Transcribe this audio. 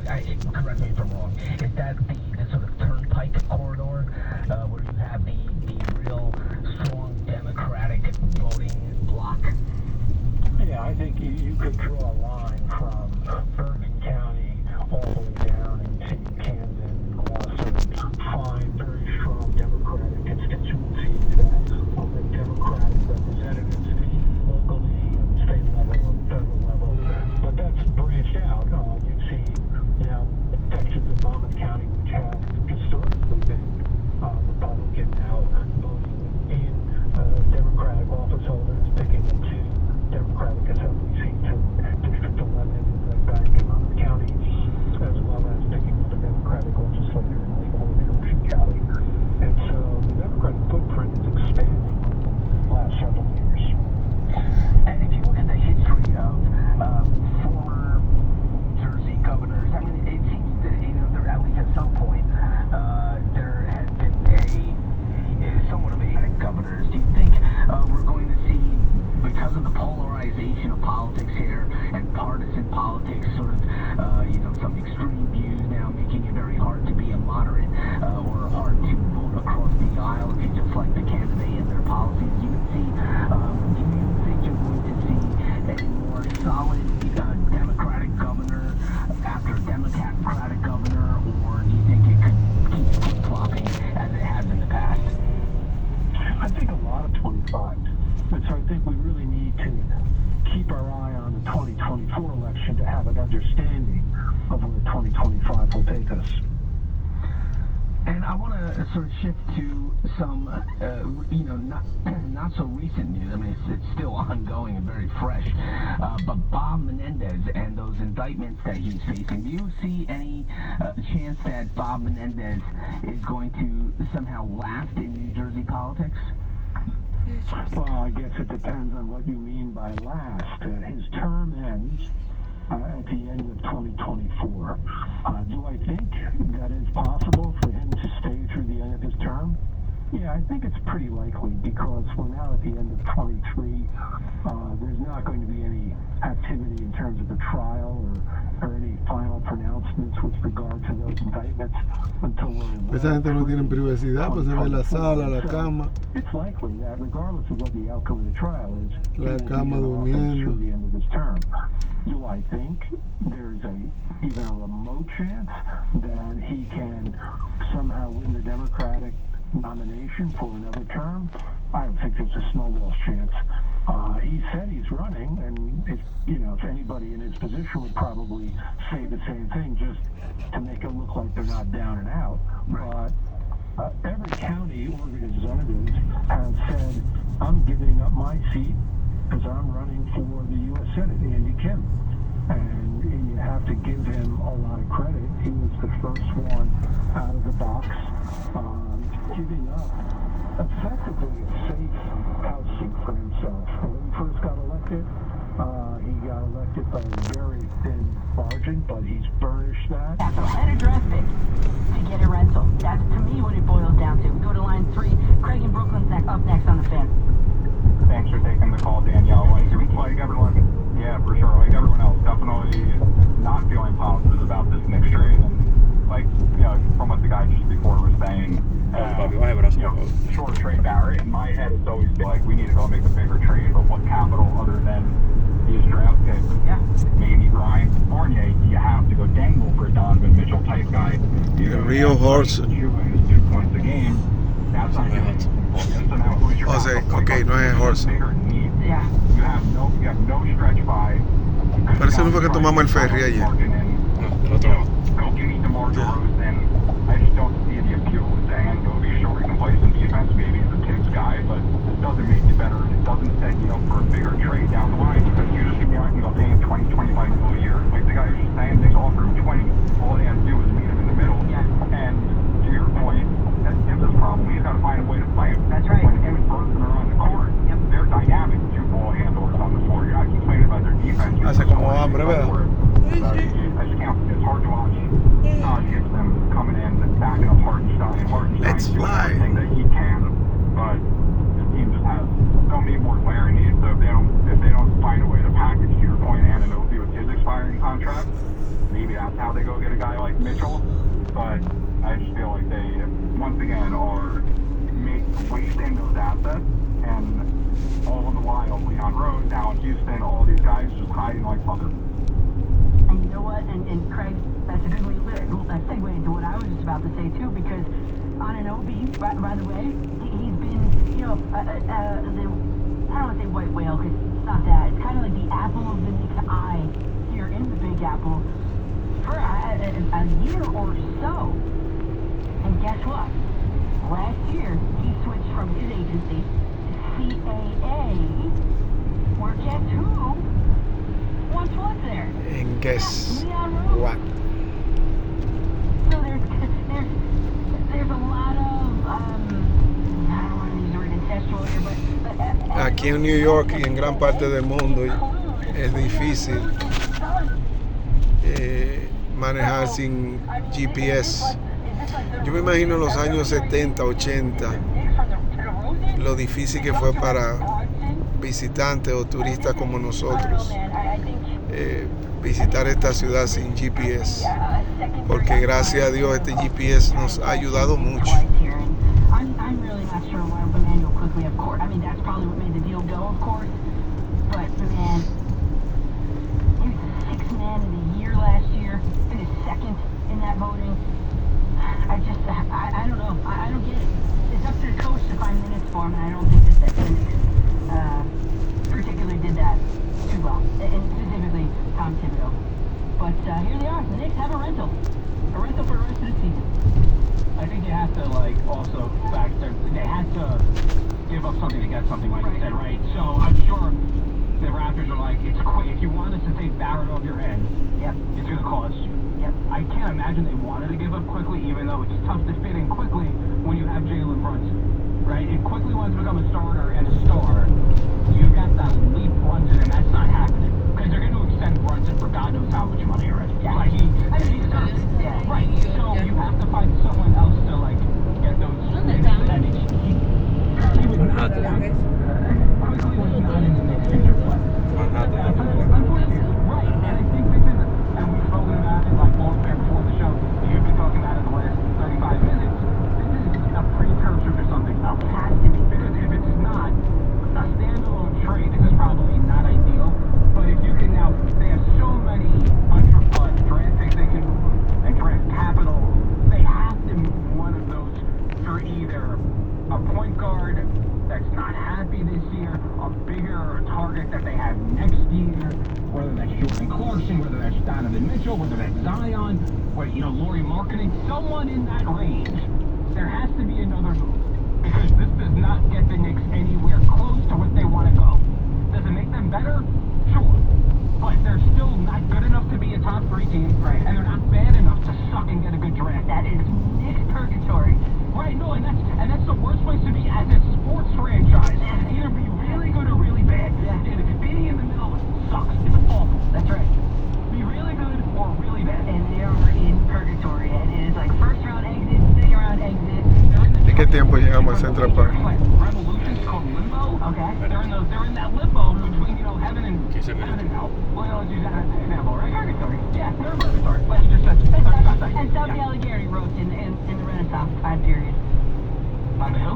correct me if I'm wrong, is that the sort of turnpike corridor where you have the real strong Democratic voting bloc? Yeah, I think you could draw a line from Bergen County all the way down into Camden and Gloucester and find very strong Democratic constituencies that elect Democratic representatives locally, at state level, and federal level. But that's branched out. You see now sections of Monmouth County which have historically been Republican now voting in Democratic office holders, picking up two Democratic assembly seats in District 11 in Red Bank and Monmouth County, as well as picking up a Democratic legislator in Lakewood and Ocean County. And so the Democratic footprint is expanding the last several years. And if you look at the history of former Jersey governors, I mean, it seems that, there, at least at some point, there has been somewhat of a governors. Do you think we're going to see, because of the polarization of politics here and partisan politics, sort of, some extreme views now making it very hard to be a moderate or hard to vote across the aisle if you just like the candidate and their policies? Do you think you're going to see a more solid Democratic governor after Democratic governor, or do you think it could keep flip-flopping as it has in the past? I think a lot of 25. And so I think we really need to keep our eye on the 2024 election to have an understanding of where 2025 will take us. And I want to sort of shift to some, not so recent news. I mean, it's still ongoing and very fresh. But Bob Menendez and those indictments that he's facing, do you see any chance that Bob Menendez is going to somehow last in New Jersey politics? Well, I guess it depends on what you mean by last. His term ends at the end of 2024. Do I think that it's possible for him to stay through the end of his term? Yeah, I think it's pretty likely, because we're now at the end of 23. There's not going to be any activity in terms of the trial or any final pronouncements with regard to those indictments until we're Esa gente no tienen privacidad, pues se ve la sala, la cama. It's likely that regardless of what the outcome of the trial is, La cama durmiendo through the end of his term. Do I think there's even a remote chance that he can somehow win the Democratic nomination for another term? I don't think there's a snowball's chance. He said he's running, and if anybody in his position would probably say the same thing just to make it look like they're not down and out. But every county representative has said, I'm giving up my seat because I'm running for the U.S. Senate, Andy Kim. And you have to give him a lot of credit. He was the first one out of the box, giving up effectively a safe house seat for himself. When he first got elected, he got elected by a very thin margin, but he's burnished that. And address it to get a rental. That's, to me, what it boils down to. Go to line 3. Craig in Brooklyn's up next on the fan. Thanks for taking the call, Danielle. Like everyone, yeah, for sure. Like everyone else, definitely not feeling positive about this mixed trade. And from what the guy just before was saying, short trade barrier. In my head, it's always been like, we need to go make a bigger trade, but what capital other than these draft picks? Yeah. Maybe Brian Fournier. You have to go dangle for a Donovan Mitchell type guy. The real horse. 2 points a game. That's not good. So now, who's your okay, no es horse. Yeah. You have no stretch by. Parece no fue que tomamos el ferry ayer. Go give me DeMar DeRozan. I just don't see the appeal of saying go be short and play some defense. Maybe he's a Tibbs guy, but it doesn't make you better, and it doesn't set you up for a bigger trade down the line, because you just be talking about paying $20, $25 million a year. Like the guy was just saying, they offer him 20. All they have to do is meet him in the middle. Yeah. And to your point, that's Tibbs' problem. He's got to find a way to play him. That's right. When him and Bergman are on the court, they're dynamic 2 ball handlers on the floor. You're not complaining about their defense. Hace como hambre, ¿verdad? I just can't. It's hard to watch. Gets them coming in and backing up Hartenstein. Let's fly. Everything that he can, but the team just has so many more glaring needs. So if they don't find a way to package, to your point, Ananobi that's how they go get a guy like Mitchell. But I just feel like they, once again, are wasting those assets, and all the while, Leon Rose, Allen Houston, all these guys just hiding like fuckers. And you know what? And Craig, that's a good segue into what I was just about to say too, because on an OB, by the way, he's been, you know, I don't want to say white whale, because it's not that. It's kind of like the apple of the Knicks' eye here in the Big Apple for a year or so. And guess what? Last year, he switched from his agency to CAA, where guess who once was there? And guess Leon Rose. what? So there's a lot of, I don't want to use the word incestual here, but Aquí en New York y en gran parte del mundo es difícil manejar sin GPS. Yo me imagino en los años 70, 80, lo difícil que fue para visitantes o turistas como nosotros visitar esta ciudad sin GPS, porque gracias a Dios este GPS nos ha ayudado mucho. I'm really not sure why Emmanuel quickly, of course. I mean, that's probably what made the deal go, of course. But man, he was the 6th man of the year last year, finished 2nd in that voting. I don't know. I don't get it. It's up to the coach to find minutes for him, and I don't think that the Knicks particularly did that too well, and specifically Tom Thibodeau. But here they are. The Knicks have a rental for the rest of the season. I think you have to, like, also factor, they had to give up something to get something, like you said, right? So I'm sure the Raptors are like, it's quick. If you want us to take Barrett off your hands, it's going to cost you. I can't imagine they wanted to give up quickly, even though it's tough to fit in quickly when you have Jalen Brunson, right? If quickly wants to become a starter and a star, you got that leap Brunson, and that's not happening. Because they're going to extend Brunson for God knows how much money already. Like, he's done. Right, so you have to find someone else to, like, get those. Quickly was not in the Knicks' future plan. Right, and I think we've been, and we've spoken about it, like, long fair before the show, you've been talking about it the last 35 minutes, this is a precursor to something else. It has to be, because if it's not a standalone trade, this is probably not ideal, but if you can now, they have so many draft picks they can move, and draft capital, they have to move one of those for either a point guard that's not happy this year, a bigger target that they have next year, whether that's Jordan Clarkson, whether that's Donovan Mitchell, whether that's Zion, or, you know, Lauri Markkanen, someone in that range. There has to be another move, because this does not get the Knicks anywhere close to what they want to go. Does it make them better? Sure. But they're still not good enough to be a top 3 team, right? And they're not bad enough to suck and get a good draft. That is Knicks purgatory. Right, no, and that's the worst place to be as a sports franchise. Either be really good or really bad. And being in the middle sucks. It's awful. That's right. Be really good or really bad. And they are in purgatory. And it is like 1st round exit, 2nd round exit. ¿En qué tiempo llegamos a Central Park? Revolution's called limbo. Okay. They're in that limbo between, you know, heaven and hell. Well, let's use that as an example, right? Purgatory. Yeah, they're in purgatory. Let's just say. And South Allegheny wrote in the Renaissance time period. By the who?